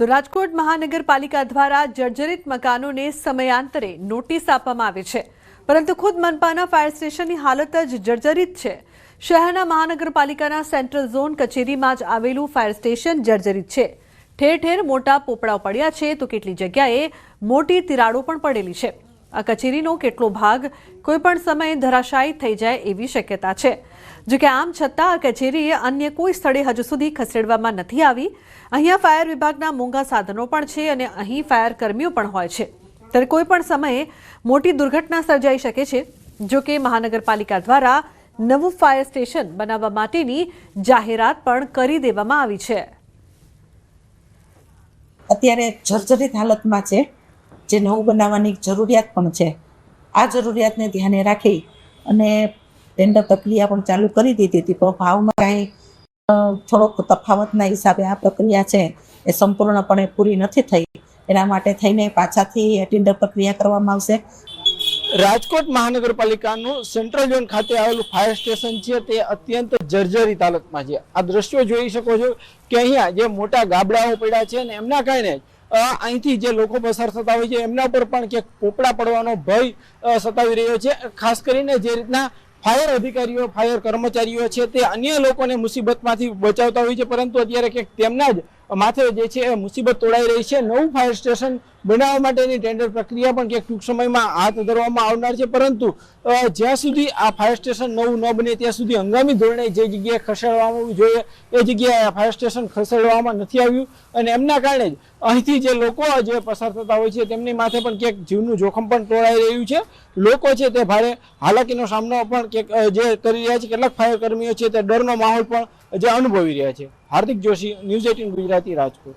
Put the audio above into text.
તો રાજકોટ મહાનગરપાલિકા દ્વારા જર્જરિત મકાનોને સમયાંતરે નોટિસ આપવામાં આવી છે, પરંતુ ખુદ મનપાના ફાયર સ્ટેશનની હાલત જ જર્જરિત છે। શહેરના મહાનગરપાલિકાના સેન્ટ્રલ ઝોન કચેરીમાં જ આવેલું ફાયર સ્ટેશન જર્જરિત છે। ઠેર ઠેર મોટા પોપડાઓ પડ્યા છે, તો કેટલી જગ્યાએ મોટી તિરાડો પણ પડેલી છે। આ કચેરીનો કેટલો ભાગ કોઈપણ સમયે ધરાશાયી થઈ જાય એવી શક્યતા છે। જો કે આમ છતાં આ કચેરીએ અન્ય કોઈ સ્થળે હજુ સુધી ખસેડવામાં નથી આવી। અહીંયા ફાયર વિભાગના મોંઘા સાધનો પણ છે અને અહીં ફાયર કર્મીઓ પણ હોય છે, ત્યારે કોઈ પણ સમયે મોટી દુર્ઘટના સર્જાઈ શકે છે। જો કે મહાનગરપાલિકા દ્વારા નવું ફાયર સ્ટેશન બનાવવા માટેની જાહેરાત પણ કરી દેવામાં આવી છે। અત્યારે જર્જરિત હાલતમાં છે, જે નવું બનાવવાની જરૂરિયાત પણ છે। આ જરૂરિયાતને ધ્યાને રાખી અને ટેન્ડર પ્રક્રિયા પણ ચાલુ કરી દીધી હતી, પણ ભાવમાં કાંઈ થોડોક તફાવતના હિસાબે આ પ્રક્રિયા છે એ સંપૂર્ણપણે પૂરી નથી થઈ। એના માટે થઈને પાછાથી ટેન્ડર પ્રક્રિયા કરવામાં આવશે। રાજકોટ મહાનગરપાલિકાનું સેન્ટ્રલ ઝોન ખાતે આવેલું ફાયર સ્ટેશન છે તે અત્યંત જર્જરિત હાલતમાં છે। આ દ્રશ્યો જોઈ શકો છો કે અહીંયા જે મોટા ગાબડાઓ પડ્યા છે ને એમના કારણે અહીંથી જે લોકો પસાર થતા હોય છે એમના ઉપર પણ ક્યાંક પોપડા પડવાનો ભય સતાવી રહ્યો છે। ખાસ કરીને જે રીતના ફાયર અધિકારીઓ ફાયર કર્મચારીઓ છે તે અન્ય લોકોને મુસીબતમાંથી બચાવતા હોય છે, પરંતુ અત્યારે ક્યાંક તેમના જ માથે જે છે એ મુસીબત તોડાઈ રહી છે। નવું ફાયર સ્ટેશન બનાવવા માટેની ટેન્ડર પ્રક્રિયા પણ ક્યાંક ટૂંક સમયમાં હાથ ધરવામાં આવનાર છે, પરંતુ જ્યાં સુધી આ ફાયર સ્ટેશન નવું ન બને ત્યાં સુધી હંગામી ધોરણે જે જગ્યાએ ખસેડવામાં જોઈએ એ જગ્યાએ આ ફાયર સ્ટેશન ખસેડવામાં નથી આવ્યું અને એમના કારણે જ અહીંથી જે લોકો જે પસાર થતા હોય છે તેમની માથે પણ ક્યાંક જીવનું જોખમ પણ તોડાઈ રહ્યું છે। લોકો છે તે ભારે હાલાકીનો સામનો પણ ક્યાંક જે કરી રહ્યા છે। કેટલાક ફાયર કર્મીઓ છે તે ડરનો માહોલ પણ જે અનુભવી રહ્યા છે। હાર્દિક જોશી, ન્યૂઝ 18 ગુજરાતી, રાજકોટ।